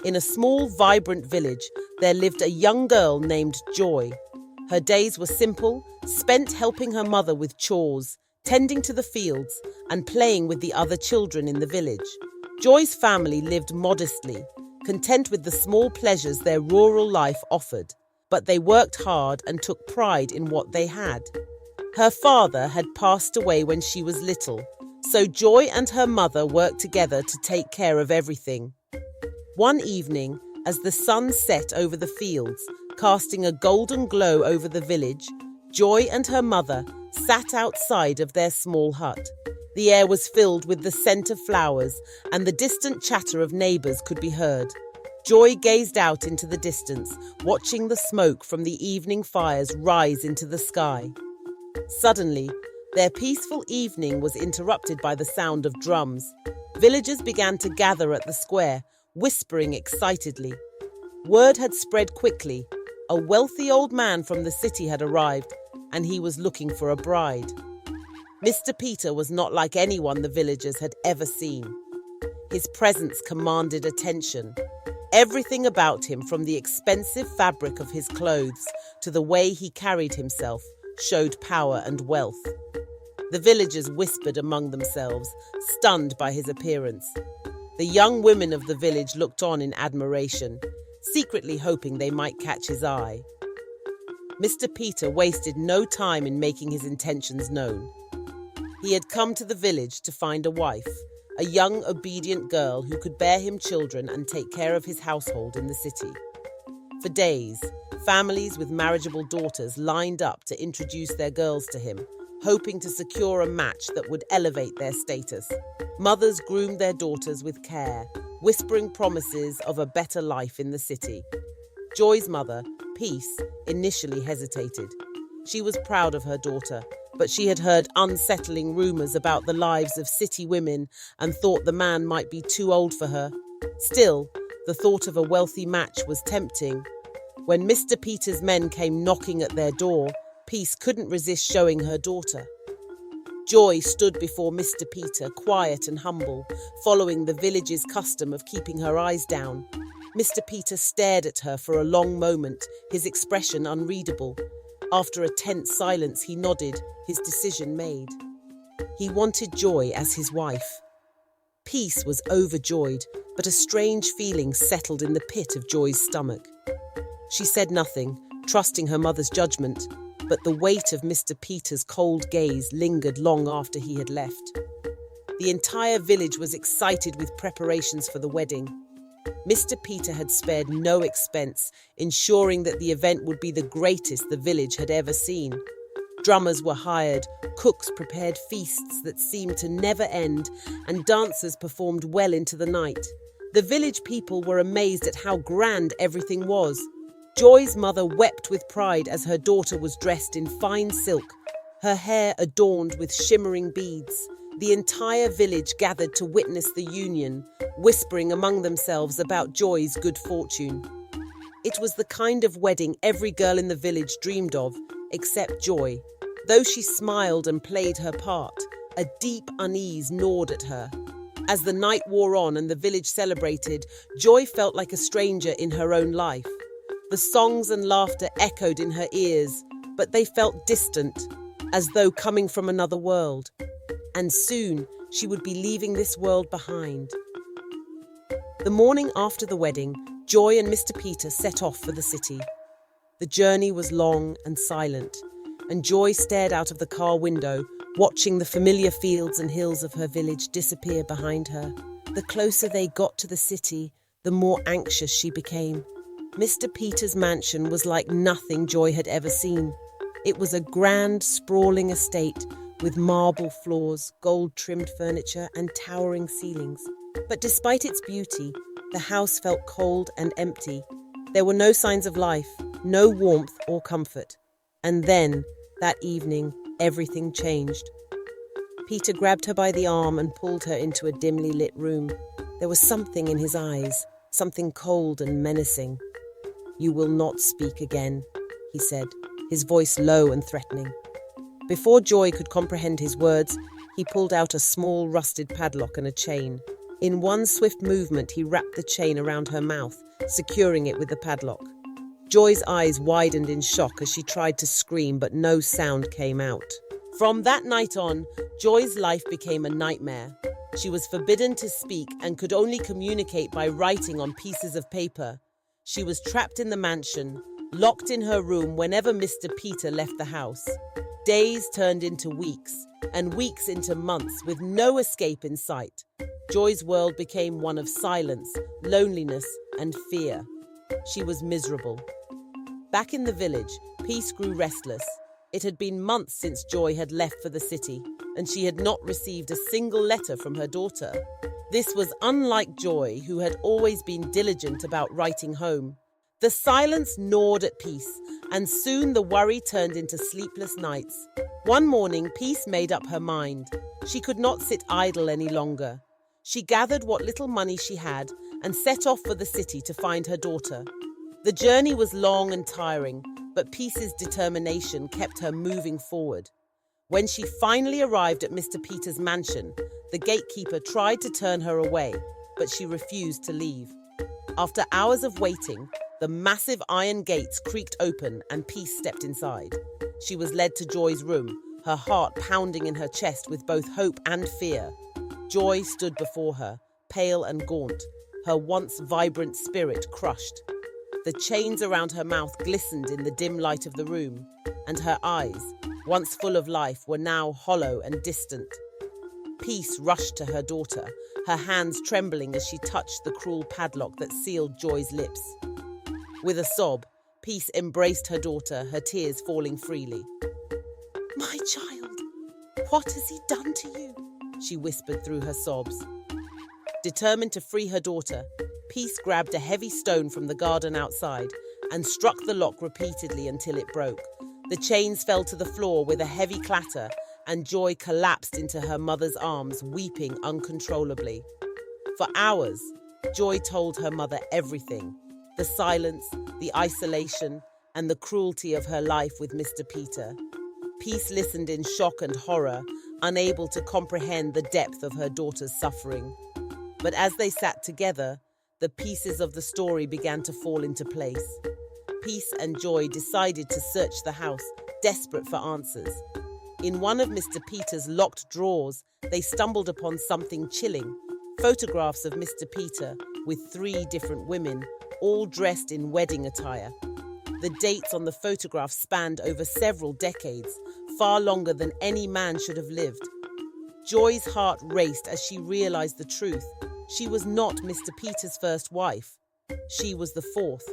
In a small, vibrant village, there lived a young girl named Joy. Her days were simple, spent helping her mother with chores, tending to the fields, and playing with the other children in the village. Joy's family lived modestly, content with the small pleasures their rural life offered, but they worked hard and took pride in what they had. Her father had passed away when she was little, so Joy and her mother worked together to take care of everything. One evening, as the sun set over the fields, casting a golden glow over the village, Joy and her mother sat outside of their small hut. The air was filled with the scent of flowers, and the distant chatter of neighbours could be heard. Joy gazed out into the distance, watching the smoke from the evening fires rise into the sky. Suddenly, their peaceful evening was interrupted by the sound of drums. Villagers began to gather at the square, whispering excitedly. Word had spread quickly. A wealthy old man from the city had arrived, and he was looking for a bride. Mr. Peter was not like anyone the villagers had ever seen. His presence commanded attention. Everything about him, from the expensive fabric of his clothes to the way he carried himself, showed power and wealth. The villagers whispered among themselves, stunned by his appearance. The young women of the village looked on in admiration, secretly hoping they might catch his eye. Mr. Peter wasted no time in making his intentions known. He had come to the village to find a wife, a young, obedient girl who could bear him children and take care of his household in the city. For days, families with marriageable daughters lined up to introduce their girls to him, hoping to secure a match that would elevate their status. Mothers groomed their daughters with care, whispering promises of a better life in the city. Joy's mother, Peace, initially hesitated. She was proud of her daughter, but she had heard unsettling rumors about the lives of city women and thought the man might be too old for her. Still, the thought of a wealthy match was tempting. When Mr. Peter's men came knocking at their door, Peace couldn't resist showing her daughter. Joy stood before Mr. Peter, quiet and humble, following the village's custom of keeping her eyes down. Mr. Peter stared at her for a long moment, his expression unreadable. After a tense silence, he nodded, his decision made. He wanted Joy as his wife. Peace was overjoyed, but a strange feeling settled in the pit of Joy's stomach. She said nothing, trusting her mother's judgment, but the weight of Mr. Peter's cold gaze lingered long after he had left. The entire village was excited with preparations for the wedding. Mr. Peter had spared no expense, ensuring that the event would be the greatest the village had ever seen. Drummers were hired, cooks prepared feasts that seemed to never end, and dancers performed well into the night. The village people were amazed at how grand everything was. Joy's mother wept with pride as her daughter was dressed in fine silk, her hair adorned with shimmering beads. The entire village gathered to witness the union, whispering among themselves about Joy's good fortune. It was the kind of wedding every girl in the village dreamed of, except Joy. Though she smiled and played her part, a deep unease gnawed at her. As the night wore on and the village celebrated, Joy felt like a stranger in her own life. The songs and laughter echoed in her ears, but they felt distant, as though coming from another world. And soon she would be leaving this world behind. The morning after the wedding, Joy and Mr. Peter set off for the city. The journey was long and silent, and Joy stared out of the car window, watching the familiar fields and hills of her village disappear behind her. The closer they got to the city, the more anxious she became. Mr. Peter's mansion was like nothing Joy had ever seen. It was a grand, sprawling estate with marble floors, gold-trimmed furniture, and towering ceilings. But despite its beauty, the house felt cold and empty. There were no signs of life, no warmth or comfort. And then, that evening, everything changed. Peter grabbed her by the arm and pulled her into a dimly lit room. There was something in his eyes, something cold and menacing. "You will not speak again," he said, his voice low and threatening. Before Joy could comprehend his words, he pulled out a small rusted padlock and a chain. In one swift movement, he wrapped the chain around her mouth, securing it with the padlock. Joy's eyes widened in shock as she tried to scream, but no sound came out. From that night on, Joy's life became a nightmare. She was forbidden to speak and could only communicate by writing on pieces of paper. She was trapped in the mansion, locked in her room whenever Mr. Peter left the house. Days turned into weeks, and weeks into months, with no escape in sight. Joy's world became one of silence, loneliness, and fear. She was miserable. Back in the village, Peace grew restless. It had been months since Joy had left for the city, and she had not received a single letter from her daughter. This was unlike Joy, who had always been diligent about writing home. The silence gnawed at Peace, and soon the worry turned into sleepless nights. One morning, Peace made up her mind. She could not sit idle any longer. She gathered what little money she had and set off for the city to find her daughter. The journey was long and tiring, but Peace's determination kept her moving forward. When she finally arrived at Mr. Peter's mansion, the gatekeeper tried to turn her away, but she refused to leave. After hours of waiting, the massive iron gates creaked open and Peace stepped inside. She was led to Joy's room, her heart pounding in her chest with both hope and fear. Joy stood before her, pale and gaunt, her once vibrant spirit crushed. The chains around her mouth glistened in the dim light of the room, and her eyes, once full of life, were now hollow and distant. Peace rushed to her daughter, her hands trembling as she touched the cruel padlock that sealed Joy's lips. With a sob, Peace embraced her daughter, her tears falling freely. "My child, what has he done to you?" she whispered through her sobs. Determined to free her daughter, Peace grabbed a heavy stone from the garden outside and struck the lock repeatedly until it broke. The chains fell to the floor with a heavy clatter, and Joy collapsed into her mother's arms, weeping uncontrollably. For hours, Joy told her mother everything: the silence, the isolation, and the cruelty of her life with Mr. Peter. Peace listened in shock and horror, unable to comprehend the depth of her daughter's suffering. But as they sat together, the pieces of the story began to fall into place. Peace and Joy decided to search the house, desperate for answers. In one of Mr. Peter's locked drawers, they stumbled upon something chilling: photographs of Mr. Peter with 3 different women, all dressed in wedding attire. The dates on the photographs spanned over several decades, far longer than any man should have lived. Joy's heart raced as she realized the truth. She was not Mr. Peter's first wife. She was the 4th.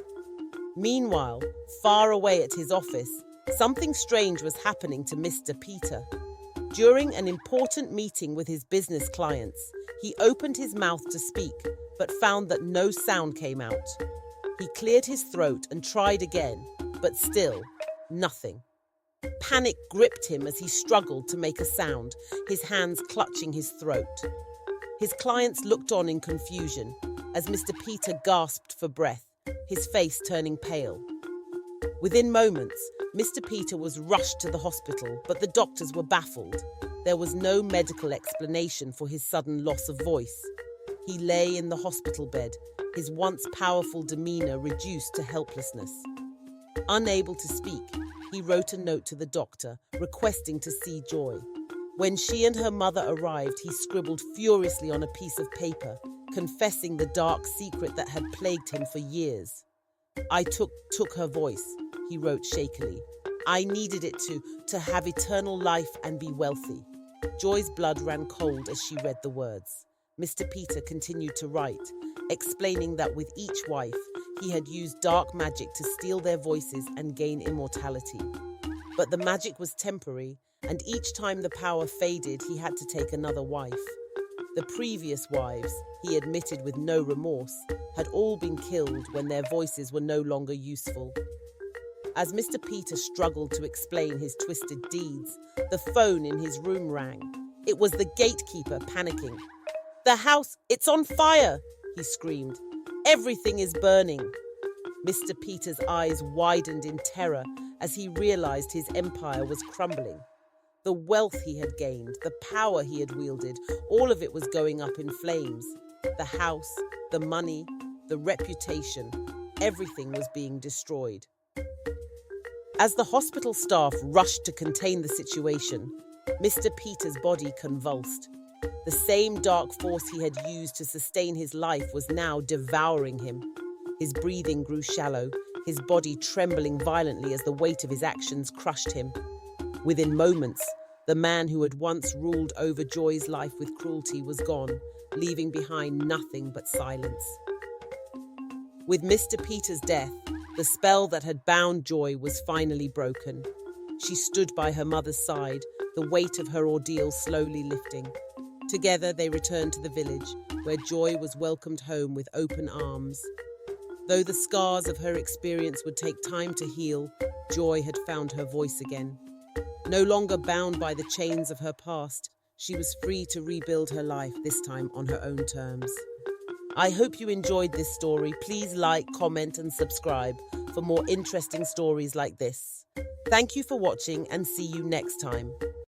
Meanwhile, far away at his office, something strange was happening to Mr. Peter. During an important meeting with his business clients, he opened his mouth to speak, but found that no sound came out. He cleared his throat and tried again, but still, nothing. Panic gripped him as he struggled to make a sound, his hands clutching his throat. His clients looked on in confusion as Mr. Peter gasped for breath, his face turning pale. Within moments, Mr. Peter was rushed to the hospital, but the doctors were baffled. There was no medical explanation for his sudden loss of voice. He lay in the hospital bed, his once powerful demeanor reduced to helplessness. Unable to speak, he wrote a note to the doctor, requesting to see Joy. When she and her mother arrived, he scribbled furiously on a piece of paper, confessing the dark secret that had plagued him for years. "I took her voice," he wrote shakily. "I needed it to have eternal life and be wealthy." Joy's blood ran cold as she read the words. Mr. Peter continued to write, explaining that with each wife, he had used dark magic to steal their voices and gain immortality. But the magic was temporary, and each time the power faded, he had to take another wife. The previous wives, he admitted with no remorse, had all been killed when their voices were no longer useful. As Mr. Peter struggled to explain his twisted deeds, the phone in his room rang. It was the gatekeeper, panicking. "The house, it's on fire!" he screamed. "Everything is burning." Mr. Peter's eyes widened in terror as he realized his empire was crumbling. The wealth he had gained, the power he had wielded, all of it was going up in flames. The house, the money, the reputation, everything was being destroyed. As the hospital staff rushed to contain the situation, Mr. Peter's body convulsed. The same dark force he had used to sustain his life was now devouring him. His breathing grew shallow, his body trembling violently as the weight of his actions crushed him. Within moments, the man who had once ruled over Joy's life with cruelty was gone, leaving behind nothing but silence. With Mr. Peter's death, the spell that had bound Joy was finally broken. She stood by her mother's side, the weight of her ordeal slowly lifting. Together they returned to the village, where Joy was welcomed home with open arms. Though the scars of her experience would take time to heal, Joy had found her voice again. No longer bound by the chains of her past, she was free to rebuild her life, this time on her own terms. I hope you enjoyed this story. Please like, comment, and subscribe for more interesting stories like this. Thank you for watching and see you next time.